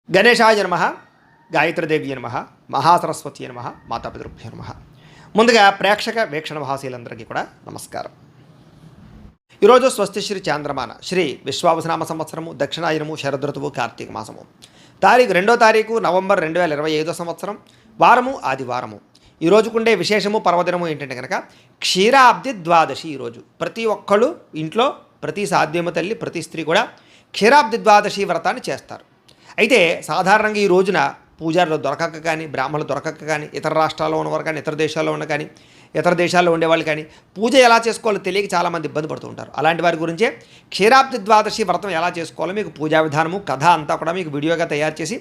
గణేశాయ నమః, గాయత్రీదేవి నమః, మహాసరస్వతి నమః, మాతాపితృభ్యో నమః. ముందుగా ప్రేక్షక వీక్షణ మహాశీలందరికీ కూడా నమస్కారం. ఈరోజు స్వస్తిశ్రీ చాంద్రమాన శ్రీ విశ్వావసనామ సంవత్సరము దక్షిణాయనము శరదృతువు కార్తీక మాసము తారీఖు 2వ తారీఖు నవంబర్ 2025 సంవత్సరం వారము ఆదివారము. ఈ రోజుకుండే విశేషము పర్వదినము ఏంటంటే కనుక క్షీరాబ్ది ద్వాదశి. ఈరోజు ప్రతి ఒక్కళ్ళు ఇంట్లో ప్రతి సాధ్యమ తల్లి ప్రతి స్త్రీ కూడా క్షీరాబ్ది ద్వాదశి వ్రతాన్ని చేస్తారు. అయితే సాధారణంగా ఈ రోజున పూజారులు దొరకక కానీ బ్రాహ్మణులు దొరకక కానీ ఇతర రాష్ట్రాల్లో ఉన్నవారు కానీ ఇతర దేశాల్లో ఉన్న కానీ ఇతర దేశాల్లో ఉండేవాళ్ళు కానీ పూజ ఎలా చేసుకోవాలో తెలియక చాలామంది ఇబ్బంది పడుతూ ఉంటారు. అలాంటి వారి గురించే క్షీరాబ్ది ద్వాదశి వ్రతం ఎలా చేసుకోవాలో మీకు పూజా విధానము కథ అంతా కూడా మీకు వీడియోగా తయారు చేసి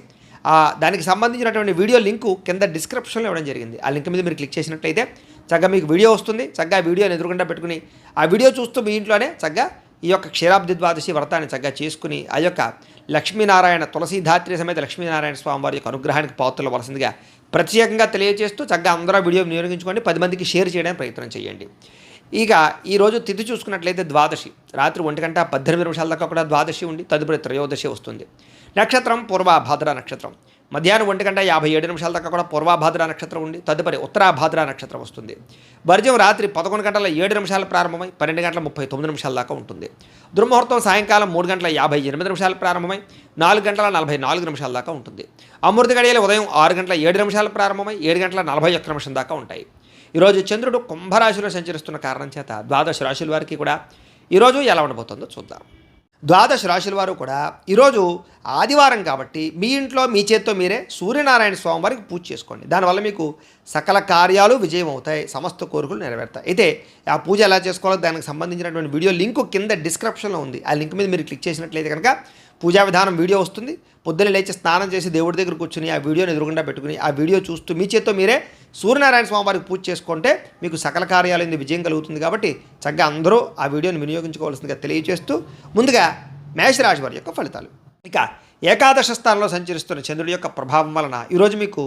దానికి సంబంధించినటువంటి వీడియో లింకు కింద డిస్క్రిప్షన్లో ఇవ్వడం జరిగింది. ఆ లింక్ మీద మీరు క్లిక్ చేసినట్లయితే చక్కగా మీకు వీడియో వస్తుంది. చక్కగా వీడియోని ఎదురుకుండా పెట్టుకుని ఆ వీడియో చూస్తూ మీ ఇంట్లోనే చక్కగా ఈ యొక్క క్షీరాబ్ది ద్వాదశి వ్రతాన్ని చక్కగా చేసుకుని ఆ యొక్క లక్ష్మీనారాయణ తులసీధాత్రి సమేత లక్ష్మీనారాయణ స్వామి వారి యొక్క అనుగ్రహానికి పాత్రలు వలసిందిగా ప్రత్యేకంగా తెలియజేస్తూ చక్కగా అందరూ వీడియో వినియోగించుకోండి. 10 మందికి షేర్ చేయడానికి ప్రయత్నం చేయండి. ఇక ఈరోజు తిథి చూసుకున్నట్లయితే ద్వాదశి రాత్రి 1:18 దాకా కూడా ద్వాదశి ఉండి తదుపరి త్రయోదశి వస్తుంది. నక్షత్రం పూర్వభాద్ర నక్షత్రం. మధ్యాహ్నం 1:57 దాకా కూడా పూర్వభాద్ర నక్షత్రం ఉండి తదుపరి ఉత్తరాభాద్ర నక్షత్రం వస్తుంది. వర్జ్యం రాత్రి 11:07 ప్రారంభమై 12:39 దాకా ఉంటుంది. దుర్ముహూర్తం సాయంకాలం 3:58 ప్రారంభమై 4:44 దాకా ఉంటుంది. అమృత గడియలు ఉదయం 6:07 ప్రారంభమై 7:41 దాకా ఉంటాయి. ఈరోజు చంద్రుడు కుంభరాశిలో సంచరిస్తున్న కారణం చేత ద్వాదశ రాశుల వారికి కూడా ఈరోజు ఎలా ఉండబోతుందో చూద్దాం. ద్వాదశ రాశుల వారు కూడా ఈరోజు ఆదివారం కాబట్టి మీ ఇంట్లో మీ చేత్తో మీరే సూర్యనారాయణ స్వామి వారికి పూజ చేసుకోండి. దానివల్ల మీకు సకల కార్యాలు విజయం అవుతాయి, సమస్త కోరికలు నెరవేరుతాయి. అయితే ఆ పూజ ఎలా చేసుకోవాలో దానికి సంబంధించినటువంటి వీడియో లింకు కింద డిస్క్రిప్షన్లో ఉంది. ఆ లింక్ మీద మీరు క్లిక్ చేసినట్లయితే కనుక పూజా విధానం వీడియో వస్తుంది. పొద్దున్న లేచి స్నానం చేసి దేవుడి దగ్గర కూర్చుని ఆ వీడియోని ఎదురుగుండా పెట్టుకుని ఆ వీడియో చూస్తూ మీ చేత్తో మీరే సూర్యనారాయణ స్వామి వారికి పూజ చేసుకుంటే మీకు సకల కార్యాలైంది విజయం కలుగుతుంది. కాబట్టి చక్కగా అందరూ ఆ వీడియోని వినియోగించుకోవాల్సిందిగా తెలియజేస్తూ ముందుగా మేషరాశి వారి యొక్క ఫలితాలు. ఇక ఏకాదశ స్థానంలో సంచరిస్తున్న చంద్రుడి యొక్క ప్రభావం వలన ఈరోజు మీకు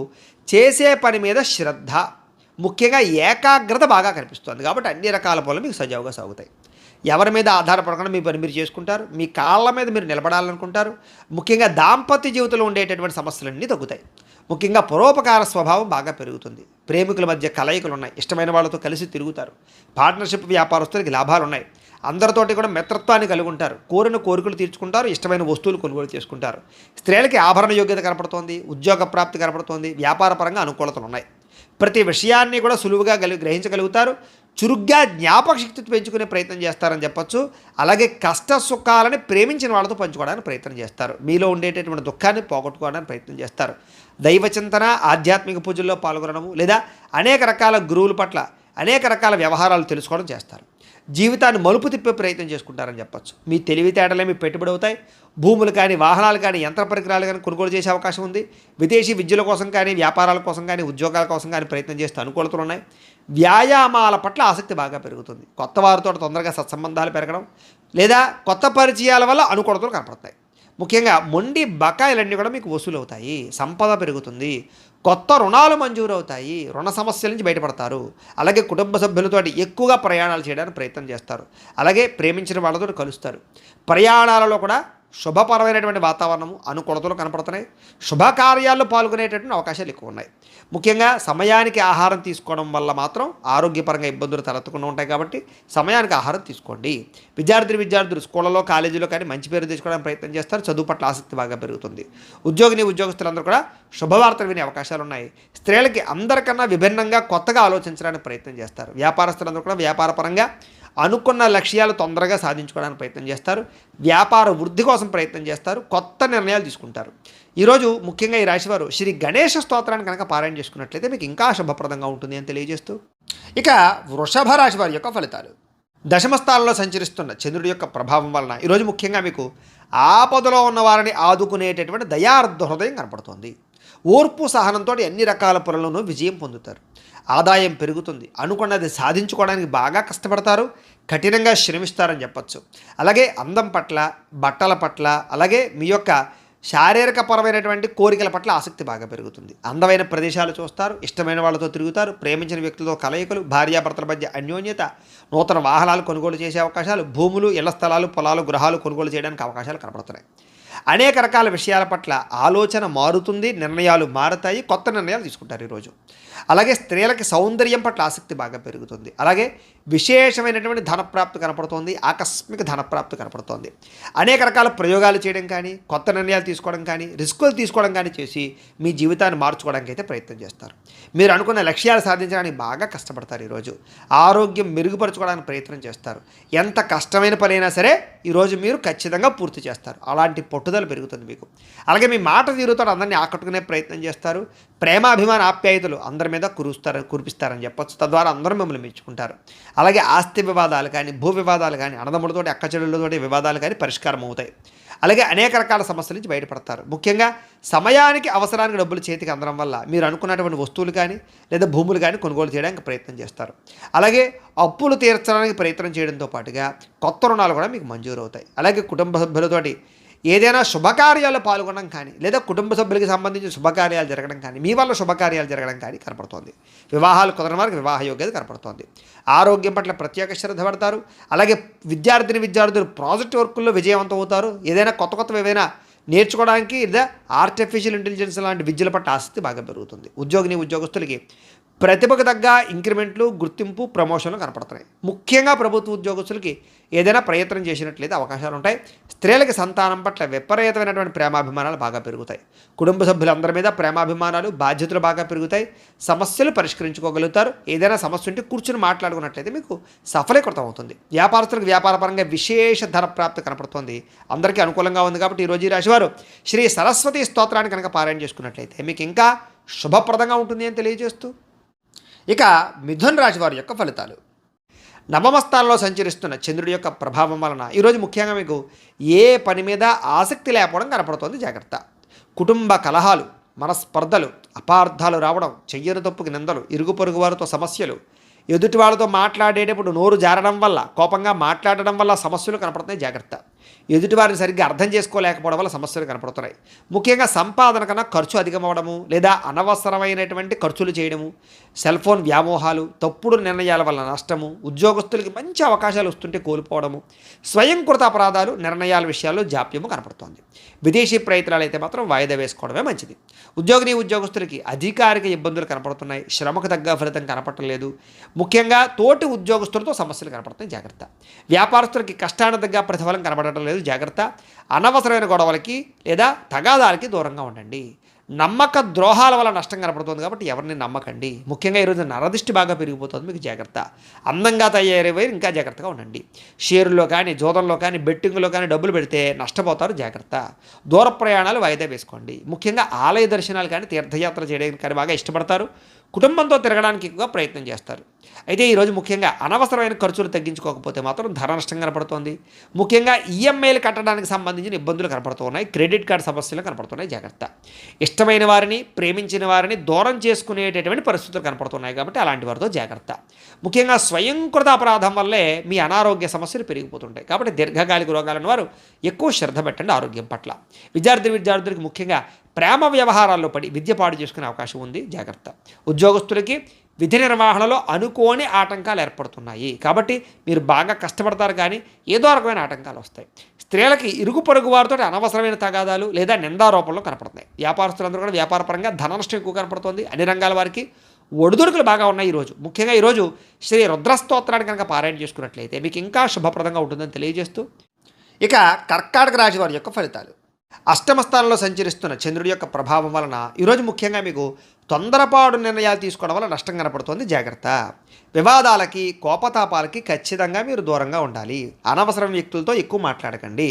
చేసే పని మీద శ్రద్ధ ముఖ్యంగా ఏకాగ్రత బాగా కనిపిస్తుంది. కాబట్టి అన్ని రకాల పనులు మీకు సజావుగా సాగుతాయి. ఎవరి మీద ఆధారపడకుండా మీ పని మీరు చేసుకుంటారు. మీ కాళ్ళ మీద మీరు నిలబడాలనుకుంటారు. ముఖ్యంగా దాంపత్య జీవితంలో ఉండేటటువంటి సమస్యలన్నీ తగ్గుతాయి. ముఖ్యంగా పరోపకార స్వభావం బాగా పెరుగుతుంది. ప్రేమికుల మధ్య కలయికలు ఉన్నాయి. ఇష్టమైన వాళ్ళతో కలిసి తిరుగుతారు. పార్ట్నర్షిప్ వ్యాపారస్తులకి లాభాలు ఉన్నాయి. అందరితోటి కూడా మిత్రత్వాన్ని కలిగి ఉంటారు. కోరిన కోరికలు తీర్చుకుంటారు. ఇష్టమైన వస్తువులు కొనుగోలు చేసుకుంటారు. స్త్రీలకి ఆభరణ యోగ్యత కనపడుతోంది. ఉద్యోగ ప్రాప్తి కనపడుతోంది. వ్యాపారపరంగా అనుకూలతలు ఉన్నాయి. ప్రతి విషయాన్ని కూడా సులువుగా గ్రహించగలుగుతారు. చురుగ్గా జ్ఞాపక శక్తి పెంచుకునే ప్రయత్నం చేస్తారని చెప్పొచ్చు. అలాగే కష్ట సుఖాలని ప్రేమించిన వాళ్ళతో పంచుకోవడానికి ప్రయత్నం చేస్తారు. మీలో ఉండేటటువంటి దుఃఖాన్ని పోగొట్టుకోవడానికి ప్రయత్నం చేస్తారు. దైవచింతన ఆధ్యాత్మిక పూజల్లో పాల్గొనడము లేదా అనేక రకాల గురువుల పట్ల అనేక రకాల వ్యవహారాలు తెలుసుకోవడం చేస్తారు. జీవితాన్ని మలుపు తిప్పే ప్రయత్నం చేసుకుంటారని చెప్పొచ్చు. మీ తెలివితేటలే మీ పెట్టుబడి అవుతాయి. భూములు కానీ వాహనాలు కానీ యంత్ర పరికరాలు కానీ కొనుగోలు చేసే అవకాశం ఉంది. విదేశీ విద్యల కోసం కానీ వ్యాపారాల కోసం కానీ ఉద్యోగాల కోసం కానీ ప్రయత్నం చేస్తూ అనుకూలతలు ఉన్నాయి. వ్యాయామాల పట్ల ఆసక్తి బాగా పెరుగుతుంది. కొత్త వారితో తొందరగా సత్సంబంధాలు పెరగడం లేదా కొత్త పరిచయాల వల్ల అనుకూలతలు కనపడతాయి. ముఖ్యంగా మొండి బకాయిలన్నీ కూడా మీకు వసూలు అవుతాయి. సంపద పెరుగుతుంది. కొత్త రుణాలు మంజూరు అవుతాయి. రుణ సమస్యల నుంచి బయటపడతారు. అలాగే కుటుంబ సభ్యులతో ఎక్కువగా ప్రయాణాలు చేయడానికి ప్రయత్నం చేస్తారు. అలాగే ప్రేమించిన వాళ్ళతో కలుస్తారు. ప్రయాణాలలో కూడా శుభపరమైనటువంటి వాతావరణము అనుకూలతలు కనపడుతున్నాయి. శుభకార్యాల్లో పాల్గొనేటటువంటి అవకాశాలు ఎక్కువ ఉన్నాయి. ముఖ్యంగా సమయానికి ఆహారం తీసుకోవడం వల్ల మాత్రం ఆరోగ్యపరంగా ఇబ్బందులు తలెత్తకుండా ఉంటాయి. కాబట్టి సమయానికి ఆహారం తీసుకోండి. విద్యార్థులు స్కూళ్ళలో కాలేజీలో కానీ మంచి పేరు తెచ్చుకోవడానికి ప్రయత్నం చేస్తారు. చదువు పట్ల ఆసక్తి బాగా పెరుగుతుంది. ఉద్యోగస్తులందరూ కూడా శుభవార్తలు వినే అవకాశాలు ఉన్నాయి. స్త్రీలకి అందరికన్నా విభిన్నంగా కొత్తగా ఆలోచించడానికి ప్రయత్నం చేస్తారు. వ్యాపారస్తులందరూ కూడా వ్యాపారపరంగా అనుకున్న లక్ష్యాలు తొందరగా సాధించుకోవడానికి ప్రయత్నం చేస్తారు. వ్యాపార వృద్ధి కోసం ప్రయత్నం చేస్తారు. కొత్త నిర్ణయాలు తీసుకుంటారు. ఈరోజు ముఖ్యంగా ఈ రాశివారు శ్రీ గణేష స్తోత్రాన్ని కనుక పారాయణ చేసుకున్నట్లయితే మీకు ఇంకా శుభప్రదంగా ఉంటుంది అని తెలియజేస్తూ ఇక వృషభ రాశి వారి యొక్క ఫలితాలు. దశమ స్థానంలో సంచరిస్తున్న చంద్రుడి యొక్క ప్రభావం వలన ఈరోజు ముఖ్యంగా మీకు ఆపదలో ఉన్న వారిని ఆదుకునేటటువంటి దయార్ధ హృదయం కనపడుతుంది. ఓర్పు సహనంతో అన్ని రకాల పనులను విజయం పొందుతారు. ఆదాయం పెరుగుతుంది. అనుకున్నది సాధించుకోవడానికి బాగా కష్టపడతారు. కఠినంగా శ్రమిస్తారని చెప్పచ్చు. అలాగే అందం పట్ల బట్టల పట్ల అలాగే మీ యొక్క శారీరకపరమైనటువంటి కోరికల పట్ల ఆసక్తి బాగా పెరుగుతుంది. అందమైన ప్రదేశాలు చూస్తారు. ఇష్టమైన వాళ్ళతో తిరుగుతారు. ప్రేమించిన వ్యక్తులతో కలయికలు, భార్యాభర్తల మధ్య అన్యోన్యత, నూతన వాహనాలు కొనుగోలు చేసే అవకాశాలు, భూములు, ఇళ్ల స్థలాలు, పొలాలు, గృహాలు కొనుగోలు చేయడానికి అవకాశాలు కనపడుతున్నాయి. అనేక రకాల విషయాల పట్ల ఆలోచన మారుతుంది, నిర్ణయాలు మారుతాయి, కొత్త నిర్ణయాలు తీసుకుంటారు ఈరోజు. అలాగే స్త్రీలకి సౌందర్యం పట్ల ఆసక్తి బాగా పెరుగుతుంది. అలాగే విశేషమైనటువంటి ధనప్రాప్తి కనపడుతోంది, ఆకస్మిక ధనప్రాప్తి కనపడుతోంది. అనేక రకాల ప్రయోగాలు చేయడం కానీ, కొత్త నిర్ణయాలు తీసుకోవడం కానీ, రిస్కులు తీసుకోవడం కానీ చేసి మీ జీవితాన్ని మార్చుకోవడానికి అయితే ప్రయత్నం చేస్తారు. మీరు అనుకున్న లక్ష్యాలు సాధించడానికి బాగా కష్టపడతారు ఈరోజు. ఆరోగ్యం మెరుగుపరచుకోవడానికి ప్రయత్నం చేస్తారు. ఎంత కష్టమైన పనైనా సరే ఈరోజు మీరు ఖచ్చితంగా పూర్తి చేస్తారు. అలాంటి పట్టుదల పెరుగుతుంది మీకు. అలాగే మీ మాట తీరుతో అందరినీ ఆకట్టుకునే ప్రయత్నం చేస్తారు. ప్రేమాభిమాన ఆప్యాయతలు అందరి మీద కురిపిస్తారని చెప్పొచ్చు. తద్వారా అందరూ మిమ్మల్ని మెచ్చుకుంటారు. అలాగే ఆస్తి వివాదాలు కానీ, భూ వివాదాలు కానీ, అన్నదమ్ములతోటి అక్కచెల్లెళ్ళతోటి వివాదాలు కానీ పరిష్కారం అవుతాయి. అలాగే అనేక రకాల సమస్యల నుంచి బయటపడతారు. ముఖ్యంగా సమయానికి అవసరానికి డబ్బులు చేతికి అందడం వల్ల మీరు అనుకున్నటువంటి వస్తువులు కానీ లేదా భూములు కానీ కొనుగోలు చేయడానికి ప్రయత్నం చేస్తారు. అలాగే అప్పులు తీర్చడానికి ప్రయత్నం చేయడంతో పాటుగా కొత్త రుణాలు కూడా మీకు మంజూరు అవుతాయి. అలాగే కుటుంబ సభ్యులతోటి ఏదైనా శుభకార్యాల్లో పాల్గొనడం కానీ లేదా కుటుంబ సభ్యులకి సంబంధించిన శుభకార్యాలు జరగడం కానీ, మీ వల్ల శుభకార్యాలు జరగడం కానీ కనపడుతోంది. వివాహాలు కుదరని వారికి వివాహ యోగ్యత కనపడుతోంది. ఆరోగ్యం పట్ల ప్రత్యేక శ్రద్ధ పడతారు. అలాగే విద్యార్థులు ప్రాజెక్ట్ వర్కుల్లో విజయవంతం అవుతారు. ఏదైనా కొత్త ఏదైనా నేర్చుకోవడానికి లేదా ఆర్టిఫిషియల్ ఇంటెలిజెన్స్ లాంటి విద్యల పట్ల ఆసక్తి బాగా పెరుగుతుంది. ఉద్యోగస్తులకి ప్రతిభకు తగ్గ ఇంక్రిమెంట్లు, గుర్తింపు, ప్రమోషన్లు కనపడుతున్నాయి. ముఖ్యంగా ప్రభుత్వ ఉద్యోగస్తులకి ఏదైనా ప్రయత్నం చేసినట్లయితే అవకాశాలు ఉంటాయి. స్త్రీలకి సంతానం పట్ల విపరీతమైనటువంటి ప్రేమాభిమానాలు బాగా పెరుగుతాయి. కుటుంబ సభ్యులందరి మీద ప్రేమాభిమానాలు, బాధ్యతలు బాగా పెరుగుతాయి. సమస్యలు పరిష్కరించుకోగలుగుతారు. ఏదైనా సమస్య ఉంటే కూర్చుని మాట్లాడుకున్నట్లయితే మీకు సఫలీకృతం అవుతుంది. వ్యాపారస్తులకు వ్యాపారపరంగా విశేష ధన ప్రాప్తి కనపడుతుంది. అందరికీ అనుకూలంగా ఉంది కాబట్టి ఈరోజు ఈ రాశివారు శ్రీ సరస్వతి స్తోత్రాన్ని కనుక పారాయణ చేసుకున్నట్లయితే మీకు ఇంకా శుభప్రదంగా ఉంటుంది అని తెలియజేస్తూ, ఇక మిథున రాశి వారి యొక్క ఫలితాలు. నవమస్థానంలో సంచరిస్తున్న చంద్రుడి యొక్క ప్రభావం వలన ఈరోజు ముఖ్యంగా మీకు ఏ పని మీద ఆసక్తి లేకపోవడం కనపడుతోంది. జాగ్రత్త. కుటుంబ కలహాలు, మనస్పర్ధలు, అపార్థాలు రావడం, చెయ్యని తప్పుకి నిందలు, ఇరుగు పొరుగు వారితో సమస్యలు, ఎదుటి వాళ్ళతో మాట్లాడేటప్పుడు నోరు జారడం వల్ల, కోపంగా మాట్లాడడం వల్ల సమస్యలు కనపడుతున్నాయి. జాగ్రత్త. ఎదుటివారిని సరిగ్గా అర్థం చేసుకోలేకపోవడం వల్ల సమస్యలు కనపడుతున్నాయి. ముఖ్యంగా సంపాదన కన్నా ఖర్చు అధికమవడము లేదా అనవసరమైనటువంటి ఖర్చులు చేయడము, సెల్ ఫోన్ వ్యామోహాలు, తప్పుడు నిర్ణయాల వల్ల నష్టము, ఉద్యోగస్తులకి మంచి అవకాశాలు వస్తుంటే కోల్పోవడము, స్వయంకృత అపరాధాలు, నిర్ణయాల విషయాల్లో జాప్యము కనపడుతోంది. విదేశీ ప్రయత్నాలు అయితే మాత్రం వాయిదా వేసుకోవడమే మంచిది. ఉద్యోగస్తులకి అధికారిక ఇబ్బందులు కనపడుతున్నాయి. శ్రమకు తగ్గ ఫలితం కనపడలేదు. ముఖ్యంగా తోటి ఉద్యోగస్తులతో సమస్యలు కనపడుతున్నాయి. జాగ్రత్త. వ్యాపారస్తులకి కష్టానికి తగ్గ ప్రతిఫలం కనబడటం లేదు. జాగ్రత్త. అనవసరమైన గొడవలకి లేదా తగాదాలకి దూరంగా ఉండండి. నమ్మక ద్రోహాల వల్ల నష్టం కనపడుతుంది కాబట్టి ఎవరిని నమ్మకండి. ముఖ్యంగా ఈరోజు నరదిష్టి బాగా పెరిగిపోతుంది. మీకు జాగ్రత్త. అందంగా తయారయ్యే ఇంకా జాగ్రత్తగా ఉండండి. షేరుల్లో కానీ, జోదంలో కానీ, బెట్టింగ్లో కానీ డబ్బులు పెడితే నష్టపోతారు. జాగ్రత్త. దూర ప్రయాణాలు వాయిదా వేసుకోండి. ముఖ్యంగా ఆలయ దర్శనాలు కానీ, తీర్థయాత్ర చేయడానికి కానీ బాగా ఇష్టపడతారు. కుటుంబంతో తిరగడానికి ఎక్కువగా ప్రయత్నం చేస్తారు. అయితే ఈరోజు ముఖ్యంగా అనవసరమైన ఖర్చులు తగ్గించుకోకపోతే మాత్రం ధర నష్టం కనపడుతోంది. ముఖ్యంగా ఈఎంఐలు కట్టడానికి సంబంధించిన ఇబ్బందులు కనపడుతున్నాయి. క్రెడిట్ కార్డు సమస్యలు కనపడుతున్నాయి. జాగ్రత్త. ఇష్టమైన వారిని, ప్రేమించిన వారిని దూరం చేసుకునేటటువంటి పరిస్థితులు కనపడుతున్నాయి కాబట్టి అలాంటి వారితో జాగ్రత్త. ముఖ్యంగా స్వయంకృత అపరాధం వల్లే మీ అనారోగ్య సమస్యలు పెరిగిపోతుంటాయి కాబట్టి దీర్ఘకాలిక రోగాలను వారు ఎక్కువ శ్రద్ధ పెట్టండి ఆరోగ్యం పట్ల. విద్యార్థులకి ముఖ్యంగా ప్రేమ వ్యవహారాల్లో పడి విద్య పాడు చేసుకునే అవకాశం ఉంది. జాగ్రత్త. ఉద్యోగస్తులకి విధి నిర్వహణలో అనుకోని ఆటంకాలు ఏర్పడుతున్నాయి కాబట్టి మీరు బాగా కష్టపడతారు కానీ ఏదో రకమైన ఆటంకాలు వస్తాయి. స్త్రీలకి ఇరుగు పొరుగు వారితో అనవసరమైన తగాదాలు లేదా నిందారోపణలు కనపడుతున్నాయి. వ్యాపారస్తులందరూ కూడా వ్యాపారపరంగా ధన నష్టం ఎక్కువ కనపడుతుంది. అన్ని రంగాల వారికి ఒడిదుడుకులు బాగా ఉన్నాయి ఈరోజు. ముఖ్యంగా ఈరోజు శ్రీ రుద్రస్తోత్రాన్ని కనుక పారాయణ చేసుకున్నట్లయితే మీకు ఇంకా శుభప్రదంగా ఉంటుందని తెలియజేస్తూ, ఇక కర్కాటక రాశి వారి యొక్క ఫలితాలు. అష్టమ స్థానంలో సంచరిస్తున్న చంద్రుడి యొక్క ప్రభావం వలన ఈరోజు ముఖ్యంగా మీకు తొందరపాటు నిర్ణయాలు తీసుకోవడం వల్ల నష్టం కనపడుతుంది. జాగ్రత్త. వివాదాలకి, కోపతాపాలకి ఖచ్చితంగా మీరు దూరంగా ఉండాలి. అనవసరం వ్యక్తులతో ఎక్కువ మాట్లాడకండి.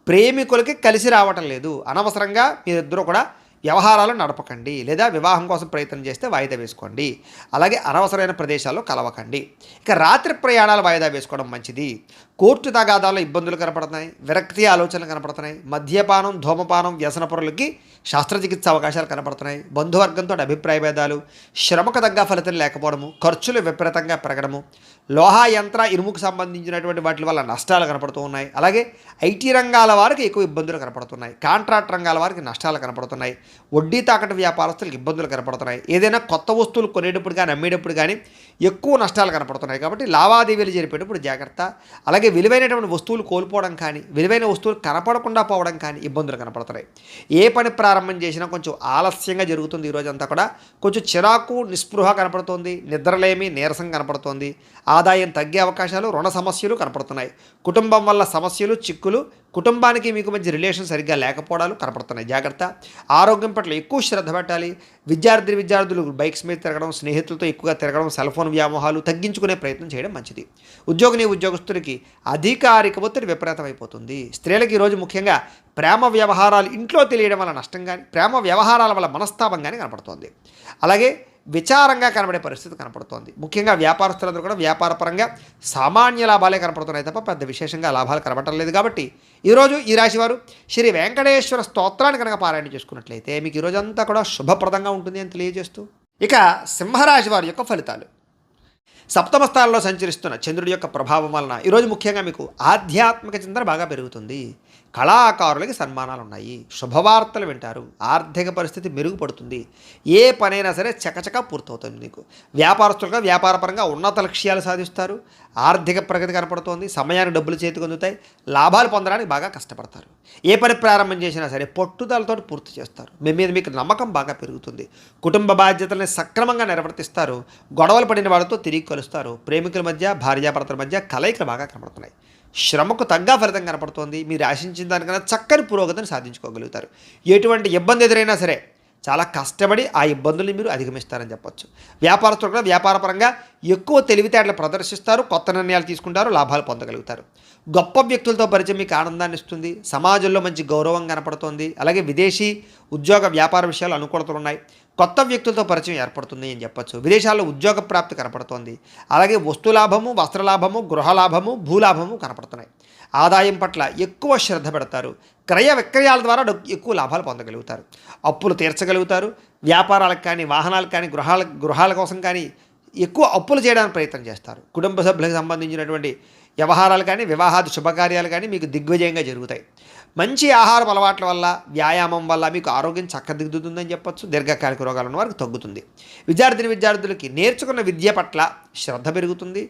ప్రేమికులకి కలిసి రావటం లేదు. అనవసరంగా మీరిద్దరూ కూడా వ్యవహారాలు నడపకండి లేదా వివాహం కోసం ప్రయత్నం చేస్తే వాయిదా వేసుకోండి. అలాగే అనవసరమైన ప్రదేశాల్లో కలవకండి. ఇక రాత్రి ప్రయాణాలు వాయిదా వేసుకోవడం మంచిది. కోర్టు తగాదాల్లో ఇబ్బందులు కనపడుతున్నాయి. విరక్తి ఆలోచనలు కనపడుతున్నాయి. మద్యపానం, ధూమపానం, వ్యసనపరులకి శస్త్రచికిత్స అవకాశాలు కనపడుతున్నాయి. బంధువర్గంతో అభిప్రాయ భేదాలు, శ్రమకు తగ్గ ఫలితం లేకపోవడము, ఖర్చులు విపరీతంగా పెరగడము, లోహ యంత్ర ఇనుముకు సంబంధించినటువంటి వాటి వల్ల నష్టాలు కనపడుతూ ఉన్నాయి. అలాగే ఐటీ రంగాల వారికి ఎక్కువ ఇబ్బందులు కనపడుతున్నాయి. కాంట్రాక్ట్ రంగాల వారికి నష్టాలు కనపడుతున్నాయి. వడ్డీ తాకట్టు వ్యాపారస్తులకు ఇబ్బందులు కనపడుతున్నాయి. ఏదైనా కొత్త వస్తువులు కొనేటప్పుడు కానీ అమ్మేటప్పుడు కానీ ఎక్కువ నష్టాలు కనపడుతున్నాయి. కాబట్టి లావాదేవీలు జరిపేటప్పుడు జాగ్రత్త. అలాగే విలువైనటువంటి వస్తువులు కోల్పోవడం కానీ విలువైన వస్తువులు కనపడకుండా పోవడం కానీ ఇబ్బందులు కనపడుతున్నాయి. ఏ పని ప్రారంభం చేసినా కొంచెం ఆలస్యంగా జరుగుతుంది. ఈరోజంతా కూడా కొంచెం చిరాకు నిస్పృహ కనపడుతోంది. నిద్రలేమి నీరసం కనపడుతోంది. ఆదాయం తగ్గే అవకాశాలు, రుణ సమస్యలు కనపడుతున్నాయి. కుటుంబం వల్ల సమస్యలు, చిక్కులు, కుటుంబానికి మీకు మధ్య రిలేషన్ సరిగ్గా లేకపోవడాలు కనపడుతున్నాయి. జాగ్రత్త. ఆరోగ్యం పట్ల ఎక్కువ శ్రద్ధ పెట్టాలి. విద్యార్థులు బైక్స్ మీద తిరగడం, స్నేహితులతో ఎక్కువగా తిరగడం, సెల్ ఫోన్ వ్యామోహాలు తగ్గించుకునే ప్రయత్నం చేయడం మంచిది. ఉద్యోగస్తులకి అధికారిక ఒత్తిడి విపరీతమైపోతుంది. స్త్రీలకు ఈరోజు ముఖ్యంగా ప్రేమ వ్యవహారాలు ఇంట్లో తెలియడం వల్ల నష్టం కానీ, ప్రేమ వ్యవహారాల వల్ల మనస్తాపం కానీ కనపడుతోంది. అలాగే విచారంగా కనబడే పరిస్థితి కనపడుతోంది. ముఖ్యంగా వ్యాపారస్తులందరూ కూడా వ్యాపారపరంగా సామాన్య లాభాలే కనపడుతున్నాయి తప్ప పెద్ద విశేషంగా లాభాలు కనబడటం లేదు. కాబట్టి ఈరోజు ఈ రాశివారు శ్రీ వెంకటేశ్వర స్తోత్రాన్ని కనుక పారాయణ చేసుకున్నట్లయితే మీకు ఈరోజంతా కూడా శుభప్రదంగా ఉంటుంది అని తెలియజేస్తూ, ఇక సింహరాశి వారి యొక్క ఫలితాలు. సప్తమ స్థానంలో సంచరిస్తున్న చంద్రుడి యొక్క ప్రభావం వలన ఈరోజు ముఖ్యంగా మీకు ఆధ్యాత్మిక చింతన బాగా పెరుగుతుంది. కళాకారులకి సన్మానాలు ఉన్నాయి. శుభవార్తలు వింటారు. ఆర్థిక పరిస్థితి మెరుగుపడుతుంది. ఏ పనైనా సరే చకచకా పూర్తవుతుంది. మీకు వ్యాపారస్తులుగా వ్యాపారపరంగా ఉన్నత లక్ష్యాలు సాధిస్తారు. ఆర్థిక ప్రగతి కనపడుతోంది. సమయానికి డబ్బులు చేతికి అందుతాయి. లాభాలు పొందడానికి బాగా కష్టపడతారు. ఏ పని ప్రారంభం చేసినా సరే పట్టుదలతో పూర్తి చేస్తారు. మీ మీద మీకు నమ్మకం బాగా పెరుగుతుంది. కుటుంబ బాధ్యతల్ని సక్రమంగా నిర్వర్తిస్తారు. గొడవలు పడిన వాళ్ళతో తిరిగి కలుస్తారు. ప్రేమికుల మధ్య, భార్యాభర్తల మధ్య కలయికలు బాగా కనపడుతున్నాయి. శ్రమకు తగ్గ ఫలితం కనపడుతోంది. మీరు ఆశించిన దానికన్నా చక్కని పురోగతిని సాధించుకోగలుగుతారు. ఎటువంటి ఇబ్బంది ఎదురైనా సరే చాలా కష్టపడి ఆ ఇబ్బందుల్ని మీరు అధిగమిస్తారని చెప్పొచ్చు. వ్యాపారస్తులు కూడా వ్యాపారపరంగా ఎక్కువ తెలివితేటలు ప్రదర్శిస్తారు. కొత్త నిర్ణయాలు తీసుకుంటారు. లాభాలు పొందగలుగుతారు. గొప్ప వ్యక్తులతో పరిచయం మీకు ఆనందాన్ని ఇస్తుంది. సమాజంలో మంచి గౌరవం కనపడుతోంది. అలాగే విదేశీ ఉద్యోగ వ్యాపార విషయాలు అనుకూలతలు ఉన్నాయి. కొత్త వ్యక్తులతో పరిచయం ఏర్పడుతుంది అని చెప్పొచ్చు. విదేశాల్లో ఉద్యోగ ప్రాప్తి కనపడుతోంది. అలాగే వస్తులాభము, వస్త్రలాభము, గృహలాభము, భూలాభము కనపడుతున్నాయి. ఆదాయం పట్ల ఎక్కువ శ్రద్ధ పెడతారు. క్రయ విక్రయాల ద్వారా ఎక్కువ లాభాలు పొందగలుగుతారు. అప్పులు తీర్చగలుగుతారు. వ్యాపారాలకు కానీ, వాహనాలకు కానీ, గృహాల కోసం కానీ ఎక్కువ అప్పులు చేయడానికి ప్రయత్నం చేస్తారు. కుటుంబ సభ్యులకు సంబంధించినటువంటి వ్యవహారాలు కానీ, వివాహాది శుభకార్యాలు కానీ మీకు దిగ్విజయంగా జరుగుతాయి. మంచి ఆహారం అలవాట్ల వల్ల, వ్యాయామం వల్ల మీకు ఆరోగ్యం చక్కదిద్దుతుందని చెప్పొచ్చు. దీర్ఘకాలిక రోగాలు ఉన్న వారికి తగ్గుతుంది. విద్యార్థులకి నేర్చుకున్న విద్య పట్ల శ్రద్ధ పెరుగుతుంది.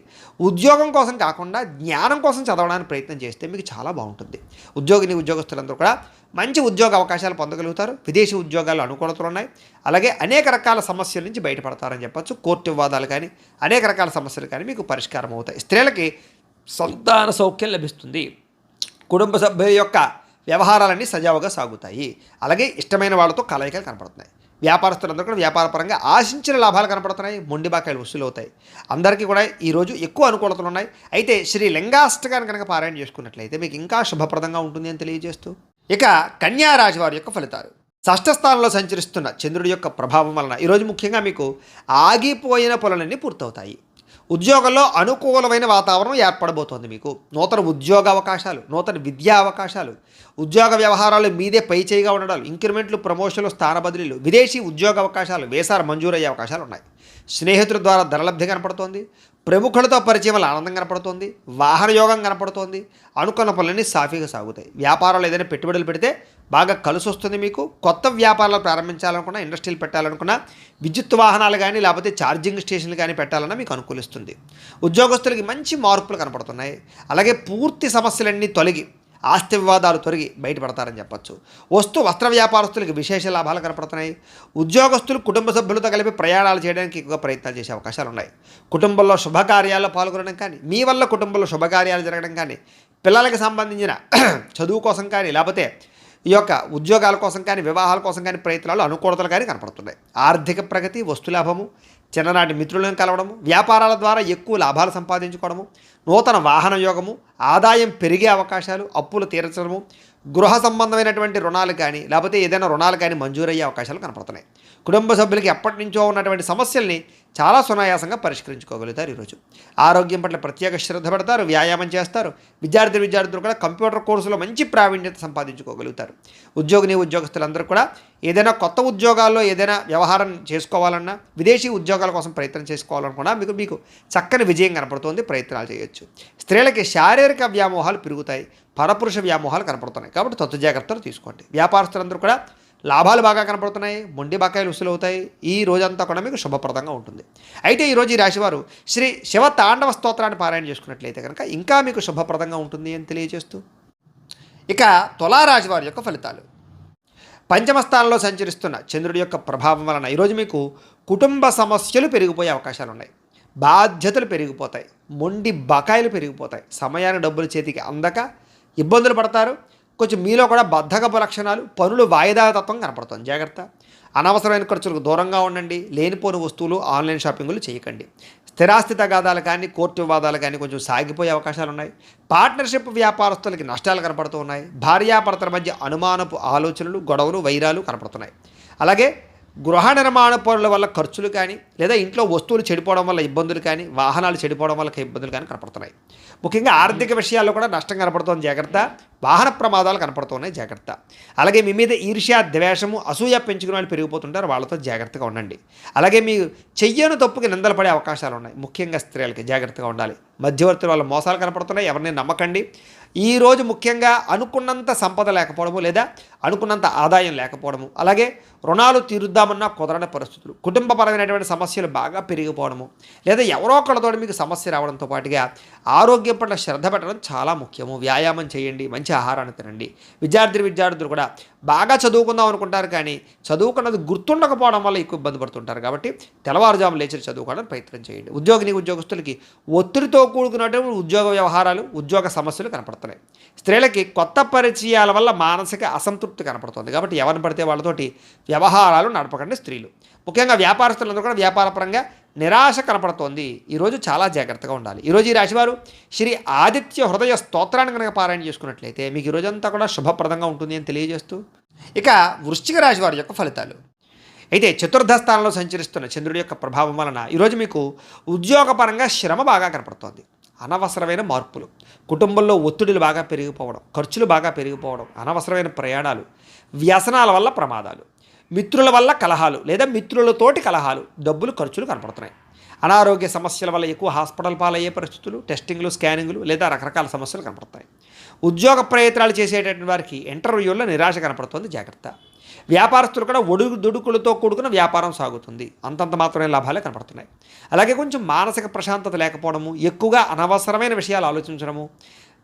ఉద్యోగం కోసం కాకుండా జ్ఞానం కోసం చదవడానికి ప్రయత్నం చేస్తే మీకు చాలా బాగుంటుంది. ఉద్యోగస్తులందరూ కూడా మంచి ఉద్యోగ అవకాశాలు పొందగలుగుతారు. విదేశీ ఉద్యోగాలు అనుకూలతలు ఉన్నాయి. అలాగే అనేక రకాల సమస్యల నుంచి బయటపడతారని చెప్పొచ్చు. కోర్టు వివాదాలు కానీ, అనేక రకాల సమస్యలు కానీ మీకు పరిష్కారం అవుతాయి. స్త్రీలకి సంతాన సౌఖ్యం లభిస్తుంది. కుటుంబ సభ్యుల యొక్క వ్యవహారాలన్నీ సజావుగా సాగుతాయి. అలాగే ఇష్టమైన వాళ్ళతో కలయికలు కనపడుతున్నాయి. వ్యాపారస్తులందరూ కూడా వ్యాపారపరంగా ఆశించిన లాభాలు కనపడుతున్నాయి. మొండి బాకాయలు వసూలు అవుతాయి. అందరికీ కూడా ఈరోజు ఎక్కువ అనుకూలతలు ఉన్నాయి. అయితే శ్రీ లింగాష్టకాన్ని కనుక పారాయణ చేసుకున్నట్లయితే మీకు ఇంకా శుభప్రదంగా ఉంటుంది అని తెలియజేస్తూ, ఇక కన్యా రాశి వారి యొక్క ఫలితాలు. షష్ఠ స్థానంలో సంచరిస్తున్న చంద్రుడి యొక్క ప్రభావం వలన ఈరోజు ముఖ్యంగా మీకు ఆగిపోయిన పనులన్నీ పూర్తవుతాయి. ఉద్యోగంలో అనుకూలమైన వాతావరణం ఏర్పడబోతోంది. మీకు నూతన ఉద్యోగ అవకాశాలు, నూతన విద్యా అవకాశాలు, ఉద్యోగ వ్యవహారాలు మీదే పై చేయిగా ఉండడాలు, ఇంక్రిమెంట్లు, ప్రమోషన్లు, స్థాన బదిలీలు, విదేశీ ఉద్యోగ అవకాశాలు, వేసాలు మంజూరయ్యే అవకాశాలు ఉన్నాయి. స్నేహితుల ద్వారా ధనలబ్ధి కనపడుతోంది. ప్రముఖులతో పరిచయం వల్ల ఆనందం కనపడుతోంది. వాహన యోగం కనపడుతోంది. అనుకున్న పనులన్నీ సాఫీగా సాగుతాయి. వ్యాపారాలు ఏదైనా పెట్టుబడులు పెడితే బాగా కలిసి వస్తుంది. మీకు కొత్త వ్యాపారాలు ప్రారంభించాలనుకున్నా, ఇండస్ట్రీలు పెట్టాలనుకున్నా, విద్యుత్ వాహనాలు కానీ లేకపోతే ఛార్జింగ్ స్టేషన్లు కానీ పెట్టాలన్నా మీకు అనుకూలిస్తుంది. ఉద్యోగస్తులకి మంచి మార్పులు కనపడుతున్నాయి. అలాగే పూర్తి సమస్యలన్నీ తొలగి, ఆస్తి వివాదాలు తొలగి బయటపడతారని చెప్పొచ్చు. వస్త్ర వ్యాపారస్తులకి విశేష లాభాలు కనపడుతున్నాయి. ఉద్యోగస్తులు కుటుంబ సభ్యులతో కలిపి ప్రయాణాలు చేయడానికి ఎక్కువ ప్రయత్నాలు చేసే అవకాశాలు ఉన్నాయి. కుటుంబంలో శుభకార్యాల్లో పాల్గొనడం కానీ, మీ వల్ల కుటుంబంలో శుభకార్యాలు జరగడం కానీ, పిల్లలకి సంబంధించిన చదువు కోసం కానీ, లేకపోతే ఈ యొక్క ఉద్యోగాల కోసం కానీ, వివాహాల కోసం కానీ ప్రయత్నాలు అనుకూలతలు కానీ కనపడుతున్నాయి. ఆర్థిక ప్రగతి, వస్తులాభము, చిన్ననాటి మిత్రులను కలవడము, వ్యాపారాల ద్వారా ఎక్కువ లాభాలు సంపాదించుకోవడము, నూతన వాహన యోగము, ఆదాయం పెరిగే అవకాశాలు, అప్పులు తీర్చడము, గృహ సంబంధమైనటువంటి రుణాలు కానీ లేకపోతే ఏదైనా రుణాలు కానీ మంజూరయ్యే అవకాశాలు కనపడుతున్నాయి. కుటుంబ సభ్యులకి ఎప్పటి నుంచో ఉన్నటువంటి సమస్యల్ని చాలా సునాయాసంగా పరిష్కరించుకోగలుగుతారు. ఈరోజు ఆరోగ్యం పట్ల ప్రత్యేక శ్రద్ధ పెడతారు, వ్యాయామం చేస్తారు. విద్యార్థులు కూడా కంప్యూటర్ కోర్సులో మంచి ప్రావీణ్యత సంపాదించుకోగలుగుతారు. ఉద్యోగస్తులందరూ కూడా ఏదైనా కొత్త ఉద్యోగాల్లో ఏదైనా వ్యవహారం చేసుకోవాలన్నా, విదేశీ ఉద్యోగాల కోసం ప్రయత్నం చేసుకోవాలనుకున్నా మీకు చక్కని విజయం కనపడుతుంది. ప్రయత్నాలు చేయొచ్చు. స్త్రీలకి శారీరక వ్యామోహాలు పెరుగుతాయి, పరపురుష వ్యామోహాలు కనపడుతున్నాయి. కాబట్టి తత్వ జాగ్రత్తలు తీసుకోండి. వ్యాపారస్తులందరూ కూడా లాభాలు బాగా కనపడుతున్నాయి, మొండి బకాయిలు వసూలవుతాయి. ఈ రోజంతా కూడా మీకు శుభప్రదంగా ఉంటుంది. అయితే ఈరోజు ఈ రాశివారు శ్రీ శివ తాండవ స్తోత్రాన్ని పారాయణ చేసుకున్నట్లయితే కనుక ఇంకా మీకు శుభప్రదంగా ఉంటుంది అని తెలియజేస్తూ, ఇక తులారాశి వారి యొక్క ఫలితాలు. పంచమ స్థానంలో సంచరిస్తున్న చంద్రుడి యొక్క ప్రభావం వలన ఈరోజు మీకు కుటుంబ సమస్యలు పెరిగిపోయే అవకాశాలు ఉన్నాయి. బాధ్యతలు పెరిగిపోతాయి, మొండి బకాయిలు పెరిగిపోతాయి, సమయాన్ని డబ్బులు చేతికి అందక ఇబ్బందులు పడతారు. కొంచెం మీలో కూడా బద్ధకపు లక్షణాలు, పనులు వాయిదా తత్వం కనపడుతుంది. జాగ్రత్త. అనవసరమైన ఖర్చులకు దూరంగా ఉండండి. లేనిపోని వస్తువులు ఆన్లైన్ షాపింగ్లు చేయకండి. స్థిరాస్తి తగాదాలు కానీ, కోర్టు వివాదాలు కానీ కొంచెం సాగిపోయే అవకాశాలు ఉన్నాయి. పార్ట్నర్షిప్ వ్యాపారస్తులకి నష్టాలు కనపడుతూ ఉన్నాయి. భార్యాభర్తల మధ్య అనుమానపు ఆలోచనలు, గొడవలు, వైరాలు కనపడుతున్నాయి. అలాగే గృహ నిర్మాణ పనుల వల్ల ఖర్చులు కానీ, లేదా ఇంట్లో వస్తువులు చెడిపోవడం వల్ల ఇబ్బందులు కానీ, వాహనాలు చెడిపోవడం వల్ల ఇబ్బందులు కానీ కనపడుతున్నాయి. ముఖ్యంగా ఆర్థిక విషయాల్లో కూడా నష్టం కనపడుతోంది. జాగ్రత్త. వాహన ప్రమాదాలు కనపడుతున్నాయి. జాగ్రత్త. అలాగే మీ మీద ఈర్ష్య, ద్వేషము, అసూయ పెంచుకునే వాళ్ళు పెరిగిపోతుంటారు. వాళ్ళతో జాగ్రత్తగా ఉండండి. అలాగే మీరు చెయ్యని తప్పుకి నిందలు పడే అవకాశాలు ఉన్నాయి. ముఖ్యంగా స్త్రీలకి జాగ్రత్తగా ఉండాలి. మధ్యవర్తుల వల్ల మోసాలు కనపడుతున్నాయి. ఎవరిని నమ్మకండి. ఈరోజు ముఖ్యంగా అనుకున్నంత సంపద లేకపోవడము, లేదా అనుకున్నంత ఆదాయం లేకపోవడము, అలాగే రుణాలు తీరుద్దామన్నా కుదరని పరిస్థితులు, కుటుంబపరమైనటువంటి సమస్యలు బాగా పెరిగిపోవడము, లేదా ఎవరో ఒకళ్ళతో మీకు సమస్య రావడంతో పాటుగా ఆరోగ్యం పట్ల శ్రద్ధ పెట్టడం చాలా ముఖ్యము. వ్యాయామం చేయండి, మంచి ఆహారాన్ని తినండి. విద్యార్థులు కూడా బాగా చదువుకుందాం అనుకుంటారు, కానీ చదువుకున్నది గుర్తుండకపోవడం వల్ల ఎక్కువ ఇబ్బంది పడుతుంటారు. కాబట్టి తెల్లవారుజాము లేచి చదువుకోవడానికి ప్రయత్నం చేయండి. ఉద్యోగస్తులకి ఒత్తిడితో కూడుకున్నటువంటి ఉద్యోగ వ్యవహారాలు, ఉద్యోగ సమస్యలు కనపడతాయి. స్త్రీలకి కొత్త పరిచయాల వల్ల మానసిక అసంతృప్తి కనపడుతుంది. కాబట్టి ఎవరిని పడితే వాళ్ళతోటి వ్యవహారాలు నడపకండి. స్త్రీలు ముఖ్యంగా వ్యాపారస్తులందరూ కూడా వ్యాపారపరంగా నిరాశ కనపడుతోంది. ఈరోజు చాలా జాగ్రత్తగా ఉండాలి. ఈరోజు ఈ రాశివారు శ్రీ ఆదిత్య హృదయ స్తోత్రాన్ని కనుక పారాయణ చేసుకున్నట్లయితే మీకు ఈరోజంతా కూడా శుభప్రదంగా ఉంటుంది అని తెలియజేస్తూ, ఇక వృశ్చిక రాశి వారి యొక్క ఫలితాలు. అయితే చతుర్థ స్థానంలో సంచరిస్తున్న చంద్రుడి యొక్క ప్రభావం వలన ఈరోజు మీకు ఉద్యోగపరంగా శ్రమ బాగా కనపడుతోంది. అనవసరమైన మార్పులు, కుటుంబంలో ఒత్తిడులు బాగా పెరిగిపోవడం, ఖర్చులు బాగా పెరిగిపోవడం, అనవసరమైన ప్రయాణాలు, వ్యసనాల వల్ల ప్రమాదాలు, మిత్రుల వల్ల కలహాలు, లేదా మిత్రులతోటి కలహాలు, డబ్బులు ఖర్చులు కనపడుతున్నాయి. అనారోగ్య సమస్యల వల్ల ఎక్కువ హాస్పిటల్ పాలయ్యే పరిస్థితులు, టెస్టింగ్లు, స్కానింగ్లు, లేదా రకరకాల సమస్యలు కనపడతాయి. ఉద్యోగ ప్రయత్నాలు చేసేటటువంటి వారికి ఇంటర్వ్యూల్లో నిరాశ కనపడుతుంది. జాగ్రత్త. వ్యాపారస్తులు కూడా ఒడుదుడుకులతో కూడుకున్న వ్యాపారం సాగుతుంది. అంతంత మాత్రమే లాభాలే కనపడుతున్నాయి. అలాగే కొంచెం మానసిక ప్రశాంతత లేకపోవడము, ఎక్కువగా అనవసరమైన విషయాలు ఆలోచించడము,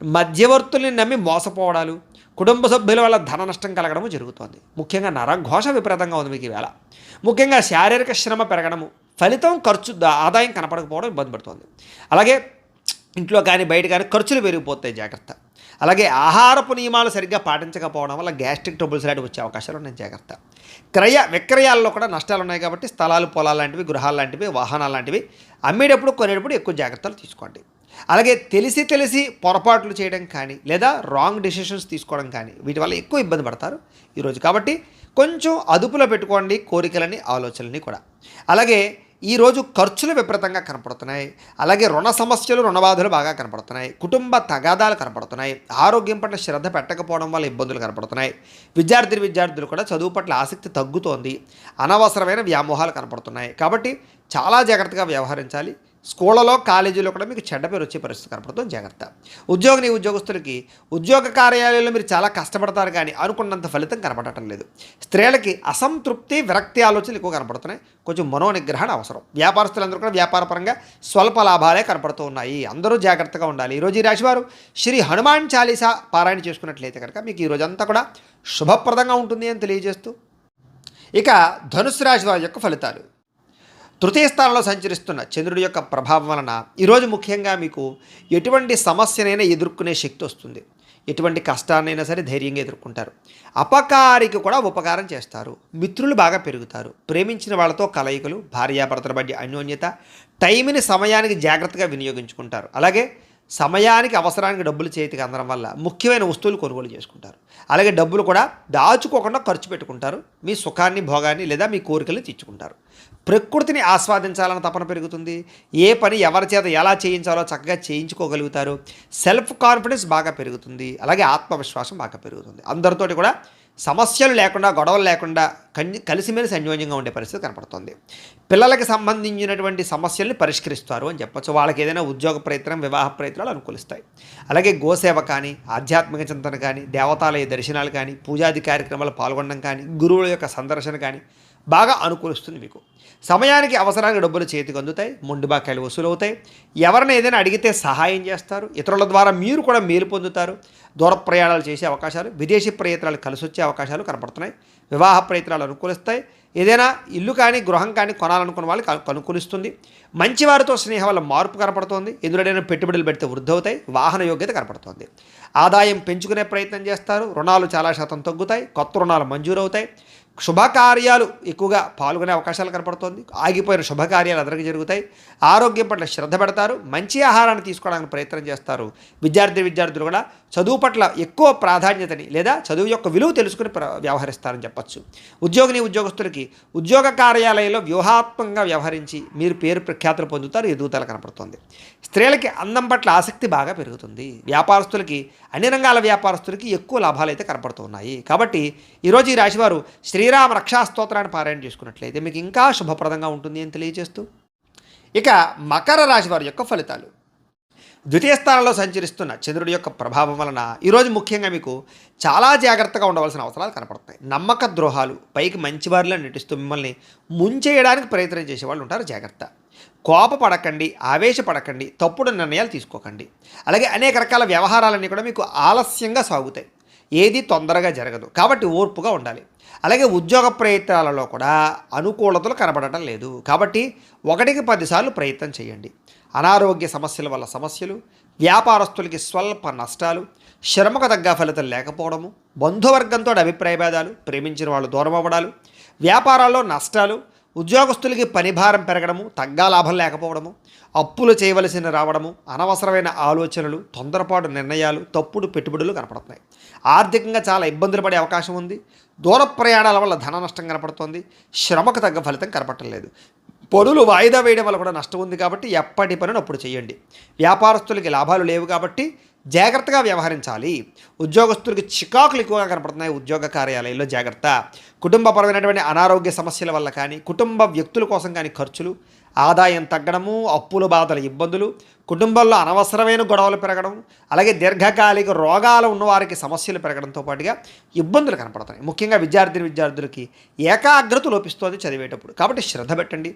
మధ్యవర్తుల్ని నమ్మి మోసపోవడాలు, కుటుంబ సభ్యుల వల్ల ధన నష్టం కలగడము జరుగుతోంది. ముఖ్యంగా నరఘోష విపరీతంగా ఉంది మీకు ఈవేళ. ముఖ్యంగా శారీరక శ్రమ పెరగడము, ఫలితం ఖర్చు ఆదాయం కనపడకపోవడం ఇబ్బంది పడుతుంది. అలాగే ఇంట్లో కానీ బయట కానీ ఖర్చులు పెరిగిపోతాయి. జాగ్రత్త. అలాగే ఆహారపు నియమాలు సరిగ్గా పాటించకపోవడం వల్ల గ్యాస్ట్రిక్ ట్రబుల్స్ లాంటివి వచ్చే అవకాశాలు ఉన్నాయి. జాగ్రత్త. విక్రయాల్లో కూడా నష్టాలు ఉన్నాయి. కాబట్టి స్థలాలు, పొలాలు లాంటివి, గృహాలు లాంటివి, వాహనాలు లాంటివి అమ్మేటప్పుడు కొనేటప్పుడు ఎక్కువ జాగ్రత్తలు తీసుకోండి. అలాగే తెలిసి పొరపాట్లు చేయడం కానీ, లేదా రాంగ్ డెసిషన్స్ తీసుకోవడం కానీ, వీటి వల్ల ఎక్కువ ఇబ్బంది పడతారు ఈరోజు. కాబట్టి కొంచెం అదుపులో పెట్టుకోండి కోరికలని, ఆలోచనలని కూడా. అలాగే ఈరోజు ఖర్చులు విపరీతంగా కనపడుతున్నాయి. అలాగే రుణ సమస్యలు, రుణబాధలు బాగా కనపడుతున్నాయి. కుటుంబ తగాదాలు కనపడుతున్నాయి. ఆరోగ్యం పట్ల శ్రద్ధ పెట్టకపోవడం వల్ల ఇబ్బందులు కనపడుతున్నాయి. విద్యార్థులు కూడా చదువు పట్ల ఆసక్తి తగ్గుతోంది. అనవసరమైన వ్యామోహాలు కనపడుతున్నాయి. కాబట్టి చాలా జాగ్రత్తగా వ్యవహరించాలి. స్కూళ్ళలో, కాలేజీలో కూడా మీకు చెడ్డ పేరు వచ్చే పరిస్థితి కనపడుతుంది. జాగ్రత్త. ఉద్యోగస్తులకి ఉద్యోగ కార్యాలయంలో మీరు చాలా కష్టపడతారు, కానీ అనుకున్నంత ఫలితం కనపడటం లేదు. స్త్రీలకి అసంతృప్తి, విరక్తి ఆలోచనలు ఎక్కువ కనపడుతున్నాయి. కొంచెం మనోనిగ్రహణ అవసరం. వ్యాపారస్తులందరూ కూడా వ్యాపారపరంగా స్వల్ప లాభాలే కనపడుతూ ఉన్నాయి. అందరూ జాగ్రత్తగా ఉండాలి. ఈరోజు ఈ రాశివారు శ్రీ హనుమాన్ చాలీసా పారాయణ చేసుకున్నట్లయితే కనుక మీకు ఈ రోజంతా కూడా శుభప్రదంగా ఉంటుంది అని తెలియజేస్తూ, ఇక ధనుసు రాశి వారి యొక్క ఫలితాలు. తృతీయ స్థానంలో సంచరిస్తున్న చంద్రుడి యొక్క ప్రభావం వలన ఈరోజు ముఖ్యంగా మీకు ఎటువంటి సమస్యనైనా ఎదుర్కొనే శక్తి వస్తుంది. ఎటువంటి కష్టాన్నైనా సరే ధైర్యంగా ఎదుర్కొంటారు. అపకారికి కూడా ఉపకారం చేస్తారు. మిత్రులు బాగా పెరుగుతారు. ప్రేమించిన వాళ్ళతో కలయికలు, భార్యాభర్తల మధ్య అన్యోన్యత, టైంని సమయానికి జాగ్రత్తగా వినియోగించుకుంటారు. అలాగే సమయానికి, అవసరానికి డబ్బులు చేతికి అందడం వల్ల ముఖ్యమైన వస్తువులు కొనుగోలు చేసుకుంటారు. అలాగే డబ్బులు కూడా దాచుకోకుండా ఖర్చు పెట్టుకుంటారు. మీ సుఖాన్ని, భోగాన్ని, లేదా మీ కోరికలు తీర్చుకుంటారు. ప్రకృతిని ఆస్వాదించాలని తపన పెరుగుతుంది. ఏ పని ఎవరి చేత ఎలా చేయించాలో చక్కగా చేయించుకోగలుగుతారు. సెల్ఫ్ కాన్ఫిడెన్స్ బాగా పెరుగుతుంది. అలాగే ఆత్మవిశ్వాసం బాగా పెరుగుతుంది. అందరితోటి కూడా సమస్యలు లేకుండా, గొడవలు లేకుండా కలిసిమెలిసి అన్యోన్యంగా ఉండే పరిస్థితి కనపడుతుంది. పిల్లలకి సంబంధించినటువంటి సమస్యల్ని పరిష్కరిస్తారు అని చెప్పచ్చు. వాళ్ళకి ఏదైనా ఉద్యోగ ప్రయత్నం, వివాహ ప్రయత్నాలు అనుకూలిస్తాయి. అలాగే గోసేవ కానీ, ఆధ్యాత్మిక చింతన కానీ, దేవతాలయ దర్శనాలు కానీ, పూజాది కార్యక్రమాలు పాల్గొనడం కానీ, గురువుల యొక్క సందర్శన కానీ బాగా అనుకూలిస్తుంది మీకు. సమయానికి అవసరానికి డబ్బులు చేతికి అందుతాయి. మొండి బాకాయలు వసూలవుతాయి. ఎవరిని ఏదైనా అడిగితే సహాయం చేస్తారు. ఇతరుల ద్వారా మీరు కూడా మేలు పొందుతారు. దూర ప్రయాణాలు చేసే అవకాశాలు, విదేశీ ప్రయత్నాలు కలిసి వచ్చే అవకాశాలు కనపడుతున్నాయి. వివాహ ప్రయత్నాలు అనుకూలిస్తాయి. ఏదైనా ఇల్లు కానీ, గృహం కానీ కొనాలనుకున్న వాళ్ళకి అనుకూలిస్తుంది. మంచివారితో స్నేహం వల్ల మార్పు కనపడుతోంది. ఎందులోనైనా పెట్టుబడులు పెడితే వృద్ధి అవుతాయి. వాహన యోగ్యత కనపడుతోంది. ఆదాయం పెంచుకునే ప్రయత్నం చేస్తారు. రుణాలు చాలా శాతం తగ్గుతాయి. కొత్త రుణాలు మంజూరు అవుతాయి. శుభకార్యాలు ఎక్కువగా పాల్గొనే అవకాశాలు కనపడుతోంది. ఆగిపోయిన శుభకార్యాలు అందరికీ జరుగుతాయి. ఆరోగ్యం పట్ల శ్రద్ధ పెడతారు. మంచి ఆహారాన్ని తీసుకోవడానికి ప్రయత్నం చేస్తారు. విద్యార్థులు కూడా చదువు పట్ల ఎక్కువ ప్రాధాన్యతని లేదా చదువు యొక్క విలువ తెలుసుకుని వ్యవహరిస్తారని చెప్పచ్చు. ఉద్యోగస్తులకి ఉద్యోగ కార్యాలయంలో వ్యూహాత్మకంగా వ్యవహరించి మీరు పేరు ప్రఖ్యాతులు పొందుతారు. ఎదుగుదల కనపడుతుంది. స్త్రీలకి అందం పట్ల ఆసక్తి బాగా పెరుగుతుంది. వ్యాపారస్తులకి, అన్ని రంగాల వ్యాపారస్తులకి ఎక్కువ లాభాలు అయితే కనపడుతున్నాయి. కాబట్టి ఈరోజు ఈ రాశివారు శ్రీరామ రక్షా స్తోత్రాన్ని పారాయణ చేసుకున్నట్లయితే మీకు ఇంకా శుభప్రదంగా ఉంటుంది అని తెలియజేస్తూ, ఇక మకర రాశి వారి యొక్క ఫలితాలు. ద్వితీయ స్థానంలో సంచరిస్తున్న చంద్రుడి యొక్క ప్రభావం వలన ఈరోజు ముఖ్యంగా మీకు చాలా జాగ్రత్తగా ఉండవలసిన అవసరాలు కనపడతాయి. నమ్మక ద్రోహాలు, పైకి మంచివారిలో నటిస్తూ మిమ్మల్ని ముంచేయడానికి ప్రయత్నం చేసేవాళ్ళు ఉంటారు. జాగ్రత్త. కోపపడకండి, ఆవేశపడకండి, తప్పుడు నిర్ణయాలు తీసుకోకండి. అలాగే అనేక రకాల వ్యవహారాలన్నీ కూడా మీకు ఆలస్యంగా సాగుతాయి. ఏది తొందరగా జరగదు. కాబట్టి ఓర్పుగా ఉండాలి. అలాగే ఉద్యోగ ప్రయత్నాలలో కూడా అనుకూలతలు కనబడటం లేదు. కాబట్టి 1కి 10 సార్లు ప్రయత్నం చేయండి. అనారోగ్య సమస్యల వల్ల సమస్యలు, వ్యాపారస్తులకి స్వల్ప నష్టాలు, శ్రమకు తగ్గ ఫలితం లేకపోవడము, బంధువర్గంతో అభిప్రాయ భేదాలు, ప్రేమించిన వాళ్ళు దూరం అవ్వడాలు, వ్యాపారాల్లో నష్టాలు, ఉద్యోగస్తులకి పని భారం పెరగడము, తగ్గా లాభం లేకపోవడము, అప్పులు చేయవలసిన రావడము, అనవసరమైన ఆలోచనలు, తొందరపాటు నిర్ణయాలు, తప్పుడు పెట్టుబడులు కనపడుతున్నాయి. ఆర్థికంగా చాలా ఇబ్బందులు పడే అవకాశం ఉంది. దూర ప్రయాణాల వల్ల ధన నష్టం కనపడుతోంది. శ్రమకు తగ్గ ఫలితం కనపడలేదు. పనులు వాయిదా వేయడం వల్ల కూడా నష్టం ఉంది. కాబట్టి ఎప్పటి పనిని అప్పుడు చేయండి. వ్యాపారస్తులకి లాభాలు లేవు కాబట్టి జాగ్రత్తగా వ్యవహరించాలి. ఉద్యోగస్తులకి చికాకులు ఎక్కువగా కనపడుతున్నాయి. ఉద్యోగ కార్యాలయంలో జాగ్రత్త. కుటుంబపరమైనటువంటి అనారోగ్య సమస్యల వల్ల కానీ, కుటుంబ వ్యక్తుల కోసం కానీ ఖర్చులు, ఆదాయం తగ్గడము, అప్పుల బాధల ఇబ్బందులు, కుటుంబంలో అనవసరమైన గొడవలు పెరగడం, అలాగే దీర్ఘకాలిక రోగాలు ఉన్నవారికి సమస్యలు పెరగడంతో పాటుగా ఇబ్బందులు కనపడుతున్నాయి. ముఖ్యంగా విద్యార్థులకి ఏకాగ్రత లోపిస్తుంది చదివేటప్పుడు. కాబట్టి శ్రద్ధ పెట్టండి.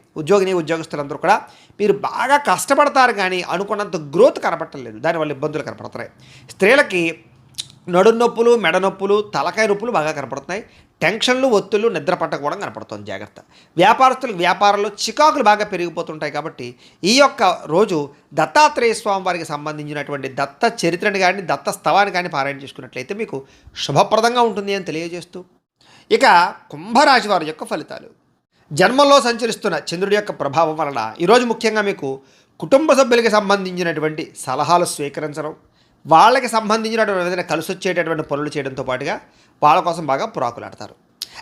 ఉద్యోగస్తులందరూ కూడా మీరు బాగా కష్టపడతారు కానీ అనుకున్నంత గ్రోత్ కనపడలేదు. దానివల్ల ఇబ్బందులు కనపడుతున్నాయి. స్త్రీలకి నడుం నొప్పులు, మెడ నొప్పులు, తలకాయ నొప్పులు బాగా కనపడుతున్నాయి. టెన్షన్లు, ఒత్తులు, నిద్ర పట్టకపోవడం కనపడుతుంది. జాగ్రత్త. వ్యాపారస్తులకు వ్యాపారంలో చికాకులు బాగా పెరిగిపోతుంటాయి. కాబట్టి ఈ యొక్క రోజు దత్తాత్రేయ స్వామి వారికి సంబంధించినటువంటి దత్త చరిత్రని కానీ, దత్త స్తవాన్ని కానీ పారాయణ చేసుకున్నట్లయితే మీకు శుభప్రదంగా ఉంటుంది అని తెలియజేస్తూ, ఇక కుంభరాశి వారి యొక్క ఫలితాలు. జన్మంలో సంచరిస్తున్న చంద్రుడి యొక్క ప్రభావం వలన ఈరోజు ముఖ్యంగా మీకు కుటుంబ సభ్యులకి సంబంధించినటువంటి సలహాలు స్వీకరించడం, వాళ్ళకి సంబంధించినటువంటి ఏదైనా కలిసి వచ్చేటటువంటి పనులు చేయడంతో పాటుగా వాళ్ళ కోసం బాగా పురాకులాడతారు.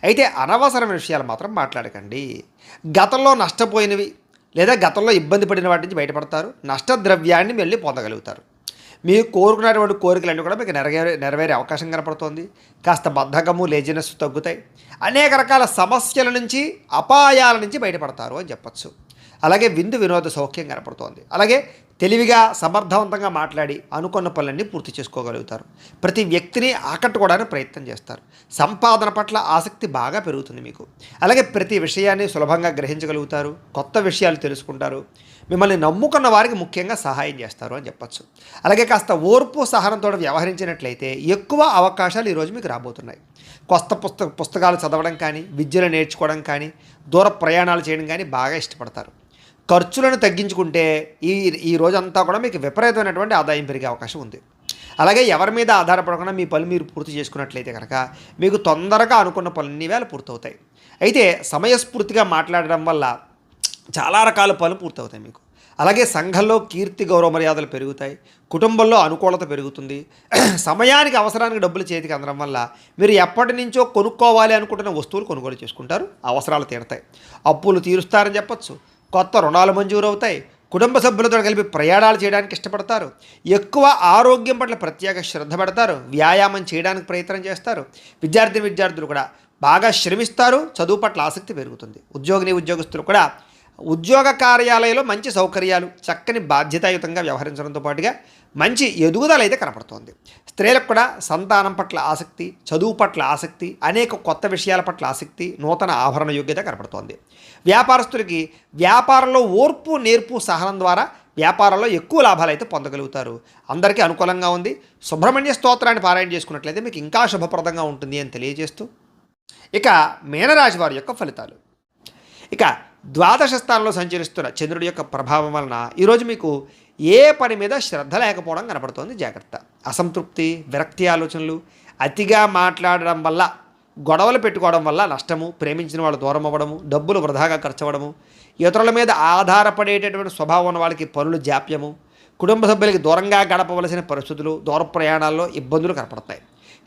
అయితే అనవసరమైన విషయాలు మాత్రం మాట్లాడకండి. గతంలో నష్టపోయినవి లేదా గతంలో ఇబ్బంది పడిన వాటి నుంచి బయటపడతారు. నష్టద్రవ్యాన్ని మళ్ళీ పొందగలుగుతారు. మీరు కోరుకున్నటువంటి కోరికలన్నీ కూడా మీకు నెరవేరే అవకాశం కనపడుతోంది. కాస్త బద్ధకము, లేజినెస్ తగ్గుతాయి. అనేక రకాల సమస్యల నుంచి, అపాయాల నుంచి బయటపడతారు అని చెప్పచ్చు. అలాగే వినోద సౌఖ్యం కనపడుతోంది. అలాగే తెలివిగా, సమర్థవంతంగా మాట్లాడి అనుకున్న పనులన్నీ పూర్తి చేసుకోగలుగుతారు. ప్రతి వ్యక్తిని ఆకట్టుకోవడానికి ప్రయత్నం చేస్తారు. సంపాదన పట్ల ఆసక్తి బాగా పెరుగుతుంది మీకు. అలాగే ప్రతి విషయాన్ని సులభంగా గ్రహించగలుగుతారు. కొత్త విషయాలు తెలుసుకుంటారు. మిమ్మల్ని నమ్ముకున్న వారికి ముఖ్యంగా సహాయం చేస్తారు అని చెప్పచ్చు. అలాగే కాస్త ఓర్పు, సహనంతో వ్యవహరించినట్లయితే ఎక్కువ అవకాశాలు ఈరోజు మీకు రాబోతున్నాయి. కొత్త పుస్తకాలు చదవడం కానీ, విద్యను నేర్చుకోవడం కానీ, దూర ప్రయాణాలు చేయడం కానీ బాగా ఇష్టపడతారు. ఖర్చులను తగ్గించుకుంటే ఈ రోజంతా కూడా మీకు విపరీతమైనటువంటి ఆదాయం పెరిగే అవకాశం ఉంది. అలాగే ఎవరి మీద ఆధారపడకుండా మీ పనులు మీరు పూర్తి చేసుకున్నట్లయితే కనుక మీకు తొందరగా అనుకున్న పనులన్నీ వేళ పూర్తవుతాయి. అయితే సమయస్ఫూర్తిగా మాట్లాడడం వల్ల చాలా రకాల పనులు పూర్తవుతాయి మీకు. అలాగే సంఘంలో కీర్తి గౌరవ మర్యాదలు పెరుగుతాయి, కుటుంబంలో అనుకూలత పెరుగుతుంది. సమయానికి అవసరానికి డబ్బులు చేతికి అందడం వల్ల మీరు ఎప్పటి నుంచో కొనుక్కోవాలి అనుకుంటున్న వస్తువులు కొనుగోలు చేసుకుంటారు, అవసరాలు తీరుతాయి. అప్పులు తీరుస్తారని చెప్పొచ్చు. కొత్త రుణాలు మంజూరు అవుతాయి. కుటుంబ సభ్యులతో కలిపి ప్రయాణాలు చేయడానికి ఇష్టపడతారు. ఎక్కువ ఆరోగ్యం పట్ల ప్రత్యేక శ్రద్ధ పెడతారు. వ్యాయామం చేయడానికి ప్రయత్నం చేస్తారు. విద్యార్థులు కూడా బాగా శ్రమిస్తారు. చదువు పట్ల ఆసక్తి పెరుగుతుంది. ఉద్యోగస్తులు కూడా ఉద్యోగ కార్యాలయంలో మంచి సౌకర్యాలు, చక్కని బాధ్యతాయుతంగా వ్యవహరించడంతో పాటుగా మంచి ఎదుగుదల అయితే కనపడుతోంది. స్త్రీలకు కూడా సంతానం పట్ల ఆసక్తి, చదువు పట్ల ఆసక్తి, అనేక కొత్త విషయాల పట్ల ఆసక్తి, నూతన ఆభరణ యోగ్యత కనపడుతోంది. వ్యాపారస్తులకి వ్యాపారంలో ఓర్పు, నేర్పు, సహనం ద్వారా వ్యాపారంలో ఎక్కువ లాభాలు అయితే పొందగలుగుతారు. అందరికీ అనుకూలంగా ఉంది. సుబ్రహ్మణ్య స్తోత్రాన్ని పారాయణ చేసుకున్నట్లయితే మీకు ఇంకా శుభప్రదంగా ఉంటుంది అని తెలియజేస్తూ, ఇక మీనరాశి వారి యొక్క ఫలితాలు. ఇక ద్వాదశ స్థానంలో సంచరిస్తున్న చంద్రుడి యొక్క ప్రభావం వలన ఈరోజు మీకు ఏ పని మీద శ్రద్ధ లేకపోవడం కనపడుతోంది. జాగ్రత్త. అసంతృప్తి, విరక్తి ఆలోచనలు, అతిగా మాట్లాడడం వల్ల, గొడవలు పెట్టుకోవడం వల్ల నష్టము, ప్రేమించిన వాళ్ళు దూరం అవ్వడము, డబ్బులు వృధాగా ఖర్చు అవ్వడము, ఇతరుల మీద ఆధారపడేటటువంటి స్వభావం ఉన్న వాళ్ళకి పనులు జాప్యము, కుటుంబ సభ్యులకి దూరంగా గడపవలసిన పరిస్థితులు, దూర ప్రయాణాల్లో ఇబ్బందులు కనపడతాయి.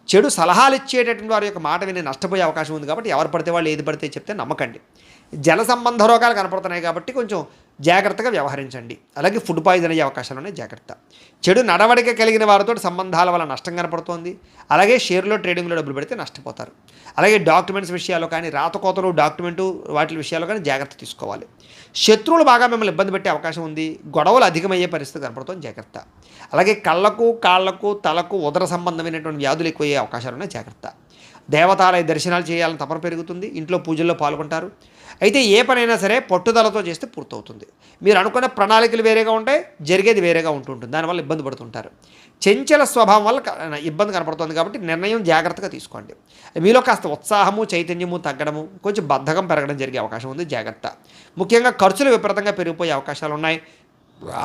చెడు సలహాలు ఇచ్చేటటువంటి వారి యొక్క మాట విని నష్టపోయే అవకాశం ఉంది. కాబట్టి ఎవరు పడితే వాళ్ళు ఏది పడితే చెప్తే నమ్మకండి. జల సంబంధ రోగాలు కనపడుతున్నాయి కాబట్టి కొంచెం జాగ్రత్తగా వ్యవహరించండి. అలాగే ఫుడ్ పాయిజన్ అయ్యే అవకాశాలు ఉన్నాయి, జాగ్రత్త. చెడు నడవడిక కలిగిన వారితో సంబంధాల వల్ల నష్టం కనపడుతోంది. అలాగే షేర్లో, ట్రేడింగ్లో డబ్బులు పెడితే నష్టపోతారు. అలాగే డాక్యుమెంట్స్ విషయాల్లో కానీ, రాతకోతలు, డాక్యుమెంటు వాటి విషయాల్లో కానీ జాగ్రత్త తీసుకోవాలి. శత్రువులు బాగా మిమ్మల్ని ఇబ్బంది పెట్టే అవకాశం ఉంది. గొడవలు అధికమయ్యే పరిస్థితి కనపడుతుంది, జాగ్రత్త. అలాగే కళ్ళకు, కాళ్లకు, తలకు, ఉదర సంబంధమైనటువంటి వ్యాధులు ఎక్కువయ్యే అవకాశాలు ఉన్నాయి, జాగ్రత్త. దేవతాలయ దర్శనాలు చేయాలని తపన పెరుగుతుంది. ఇంట్లో పూజల్లో పాల్గొంటారు. అయితే ఏ పనైనా సరే పట్టుదలతో చేస్తే పూర్తవుతుంది. మీరు అనుకున్న ప్రణాళికలు వేరేగా ఉంటాయి, జరిగేది వేరేగా ఉంటుంటుంది. దానివల్ల ఇబ్బంది పడుతుంటారు. చంచల స్వభావం వల్ల ఇబ్బంది కనపడుతుంది. కాబట్టి నిర్ణయం జాగ్రత్తగా తీసుకోండి. మీలో కాస్త ఉత్సాహము, చైతన్యము తగ్గడము, కొంచెం బద్ధకం పెరగడం జరిగే అవకాశం ఉంది, జాగ్రత్త. ముఖ్యంగా ఖర్చులు విపరీతంగా పెరిగిపోయే అవకాశాలు ఉన్నాయి.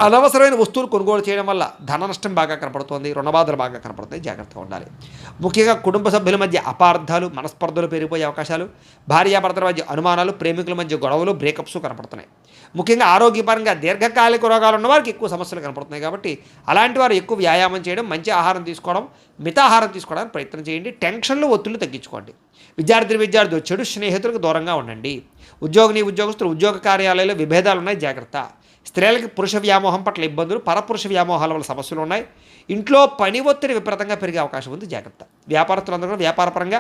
అనవసరమైన వస్తువులు కొనుగోలు చేయడం వల్ల ధన నష్టం బాగా కనపడుతోంది, రుణబాధలు బాగా కనపడుతుంది, జాగ్రత్తగా ఉండాలి. ముఖ్యంగా కుటుంబ సభ్యుల మధ్య అపార్థాలు, మనస్పర్ధలు పెరిగిపోయే అవకాశాలు, భార్యాభర్తల మధ్య అనుమానాలు, ప్రేమికుల మధ్య గొడవలు, బ్రేకప్స్ కనపడుతున్నాయి. ముఖ్యంగా ఆరోగ్యపరంగా దీర్ఘకాలిక రోగాలు ఉన్న వారికి ఎక్కువ సమస్యలు కనపడుతున్నాయి. కాబట్టి అలాంటి వారు ఎక్కువ వ్యాయామం చేయడం, మంచి ఆహారం తీసుకోవడం, మితాహారం తీసుకోవడానికి ప్రయత్నం చేయండి. టెన్షన్లు, ఒత్తిళ్లు తగ్గించుకోండి. విద్యార్థులు చెడు స్నేహితులకు దూరంగా ఉండండి. ఉద్యోగస్తులు ఉద్యోగ కార్యాలయాల్లో విభేదాలు ఉన్నాయి, జాగ్రత్త. స్త్రీలకి పురుష వ్యామోహం పట్ల ఇబ్బందులు, పరపురుష వ్యామోహాల వల్ల సమస్యలు ఉన్నాయి. ఇంట్లో పని ఒత్తిడి విపరీతంగా పెరిగే అవకాశం ఉంది, జాగ్రత్త. వ్యాపారస్తులందరూ కూడా వ్యాపారపరంగా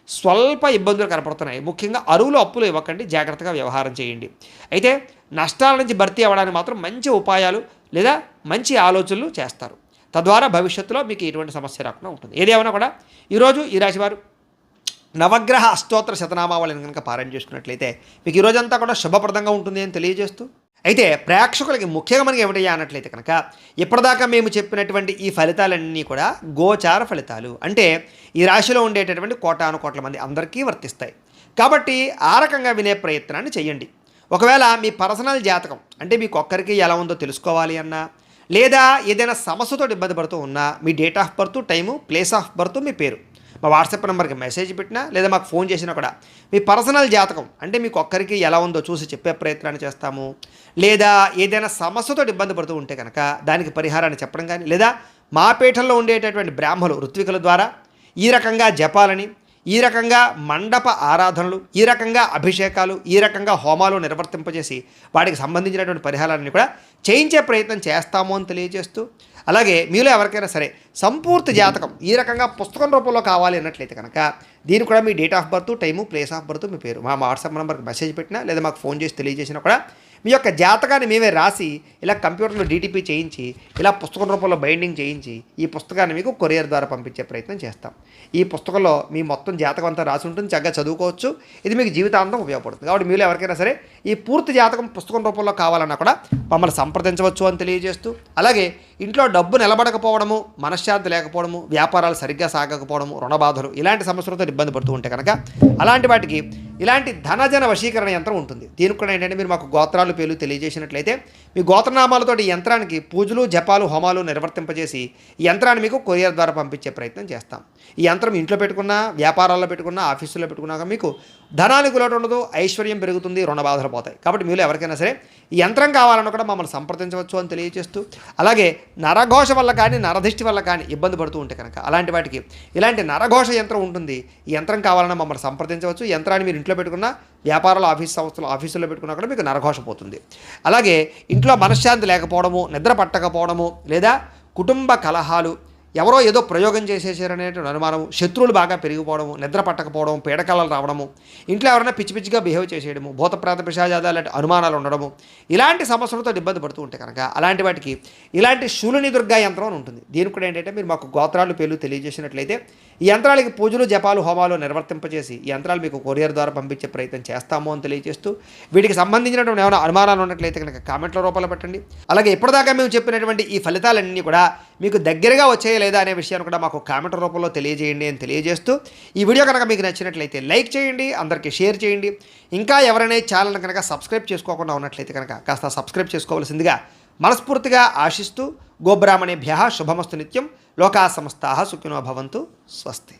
స్వల్ప ఇబ్బందులు కనపడుతున్నాయి. ముఖ్యంగా అరువులు, అప్పులు ఇవ్వకండి, జాగ్రత్తగా వ్యవహారం చేయండి. అయితే నష్టాల నుంచి భర్తీ అవ్వడానికి మాత్రం మంచి ఉపాయాలు లేదా మంచి ఆలోచనలు చేస్తారు. తద్వారా భవిష్యత్తులో మీకు ఎటువంటి సమస్య రాకుండా ఉంటుంది. ఏదేమైనా కూడా ఈరోజు ఈ రాశివారు నవగ్రహ అష్టోత్తర శతనామావళిని కనుక పారాయణ చేసుకున్నట్లయితే మీకు ఈరోజంతా కూడా శుభప్రదంగా ఉంటుంది అని తెలియజేస్తూ, అయితే ప్రేక్షకులకి ముఖ్యంగా మనకి ఏమిటయ్యా అన్నట్లయితే కనుక ఇప్పటిదాకా మేము చెప్పినటువంటి ఈ ఫలితాలన్నీ కూడా గోచార ఫలితాలు. అంటే ఈ రాశిలో ఉండేటటువంటి కోటాను కోట్ల మంది అందరికీ వర్తిస్తాయి. కాబట్టి ఆ రకంగా వినే ప్రయత్నాన్ని చేయండి. ఒకవేళ మీ పర్సనల్ జాతకం అంటే మీకు ఒక్కరికి ఎలా ఉందో తెలుసుకోవాలి అన్నా, లేదా ఏదైనా సమస్యతో ఇబ్బంది పడుతూ ఉన్నా, మీ date of birth, time, place of birth, మీ పేరు మా వాట్సాప్ నెంబర్కి మెసేజ్ పెట్టినా లేదా మాకు ఫోన్ చేసినా కూడా మీ పర్సనల్ జాతకం అంటే మీకు ఒక్కరికి ఎలా ఉందో చూసి చెప్పే ప్రయత్నాన్ని చేస్తాము. లేదా ఏదైనా సమస్యతో ఇబ్బంది పడుతూ ఉంటే కనుక దానికి పరిహారాన్ని చెప్పడం కానీ, లేదా మా పీఠంలో ఉండేటటువంటి బ్రాహ్మలు, ఋత్వికుల ద్వారా ఈ రకంగా జపాలని, ఈ రకంగా మండప ఆరాధనలు, ఈ రకంగా అభిషేకాలు, ఈ రకంగా హోమాలు నిర్వర్తింపజేసి వాటికి సంబంధించినటువంటి పరిహారాన్ని కూడా చేయించే ప్రయత్నం చేస్తాము అని తెలియజేస్తూ, అలాగే మీలో ఎవరికైనా సరే సంపూర్తి జాతకం ఈ రకంగా పుస్తకం రూపంలో కావాలి అన్నట్లయితే కనుక దీనికి కూడా మీ date of birth, time, place of birth, మీ పేరు మా వాట్సాప్ నెంబర్కి మెసేజ్ పెట్టినా లేదా మాకు ఫోన్ చేసి తెలియజేసినా కూడా మీ యొక్క జాతకాన్ని మేమే రాసి ఇలా కంప్యూటర్లో డీటీపీ చేయించి ఇలా పుస్తకం రూపంలో బైండింగ్ చేయించి ఈ పుస్తకాన్ని మీకు కొరియర్ ద్వారా పంపించే ప్రయత్నం చేస్తాం. ఈ పుస్తకంలో మీ మొత్తం జాతకం అంతా రాసి ఉంటుంది, చక్కగా చదువుకోవచ్చు. ఇది మీకు జీవితాంతం ఉపయోగపడుతుంది. కాబట్టి మీరు ఎవరికైనా సరే ఈ పూర్తి జాతకం పుస్తకం రూపంలో కావాలన్నా కూడా మమ్మల్ని సంప్రదించవచ్చు అని తెలియజేస్తూ, అలాగే ఇంట్లో డబ్బు నిలబడకపోవడము, మనశ్శాంతి లేకపోవడము, వ్యాపారాలు సరిగ్గా సాగకపోవడము, రుణబాధలు ఇలాంటి సమస్యలతో ఇబ్బంది పడుతూ ఉంటే కనుక అలాంటి వాటికి ఇలాంటి ధనజన వశీకరణ యంత్రం ఉంటుంది. దీనికి కూడా ఏంటంటే మీరు మాకు గోత్రాలు పేర్లు తెలియజేసినట్లయితే మీ గోత్రనామాలతో ఈ యంత్రానికి పూజలు, జపాలు, హోమాలు నిర్వర్తింపజేసి ఈ యంత్రాన్ని మీకు కొరియర్ ద్వారా పంపించే ప్రయత్నం చేస్తాం. ఈ యంత్రం ఇంట్లో పెట్టుకున్నా, వ్యాపారాల్లో పెట్టుకున్నా, ఆఫీసులో పెట్టుకున్నాక మీకు ధనానికి లోటు ఉండదు, ఐశ్వర్యం పెరుగుతుంది, రుణ బాధలు పోతాయి. కాబట్టి మీరు ఎవరికైనా సరే ఈ యంత్రం కావాలన్నా కూడా మమ్మల్ని సంప్రదించవచ్చు అని తెలియజేస్తూ, అలాగే నరఘోష వల్ల కానీ నరదిష్టి వల్ల కానీ ఇబ్బంది పడుతూ ఉంటే కనుక అలాంటి వాటికి ఇలాంటి నరఘోష యంత్రం ఉంటుంది. ఈ యంత్రం కావాలన్నా మమ్మల్ని సంప్రదించవచ్చు. ఈ యంత్రాన్ని మీరు ఇంట్లో పెట్టుకున్న, వ్యాపారాలు ఆఫీసుల్లో పెట్టుకున్నా కూడా మీకు నరఘోష పోతుంది. అలాగే ఇంట్లో మనశ్శాంతి లేకపోవడము, నిద్ర పట్టకపోవడము, లేదా కుటుంబ కలహాలు, ఎవరో ఏదో ప్రయోగం చేసేసారనేటువంటి అనుమానము, శత్రువులు బాగా పెరిగిపోవడము, నిద్ర పట్టకపోవడం, పీడకలలు రావడము, ఇంట్లో ఎవరైనా పిచ్చి పిచ్చిగా బిహేవ్ చేసేయడము, భూతప్రేత పిశాచాలు లాంటి అనుమానాలు ఉండడము, ఇలాంటి సమస్యలతో ఇబ్బంది పడుతూ ఉంటే కనుక అలాంటి వాటికి ఇలాంటి శూలిని దుర్గా యంత్రం అని ఉంటుంది. దీనికి కూడా ఏంటంటే మీరు మాకు గోత్రాలు పేర్లు తెలియజేసినట్లయితే ఈ యంత్రాలకి పూజలు, జపాలు, హోమాలు నిర్వర్తింపజేసి ఈ యంత్రాలు మీకు కొరియర్ ద్వారా పంపించే ప్రయత్నం చేస్తాము అని తెలియజేస్తూ, వీటికి సంబంధించినటువంటి ఏమైనా అనుమానాలు ఉన్నట్లయితే కనుక కామెంట్ల రూపంలో పెట్టండి. అలాగే ఇప్పటిదాకా మేము చెప్పినటువంటి ఈ ఫలితాలన్నీ కూడా మీకు దగ్గరగా వచ్చాయా లేదా అనే విషయాన్ని కూడా మాకు కామెంట్ రూపంలో తెలియజేయండి అని తెలియజేస్తూ, ఈ వీడియో కనుక మీకు నచ్చినట్లయితే లైక్ చేయండి, అందరికీ షేర్ చేయండి. ఇంకా ఎవరైనా ఛానల్ కనుక సబ్స్క్రైబ్ చేసుకోకుండా ఉన్నట్లయితే కనుక కాస్త సబ్స్క్రైబ్ చేసుకోవాల్సిందిగా మనస్ఫూర్తిగా ఆశిస్తూ, గోబ్రాహ్మణేభ్యః శుభమస్తు నిత్యం. లోకా సమస్తాః సుఖినో భవంతు. స్వస్తి.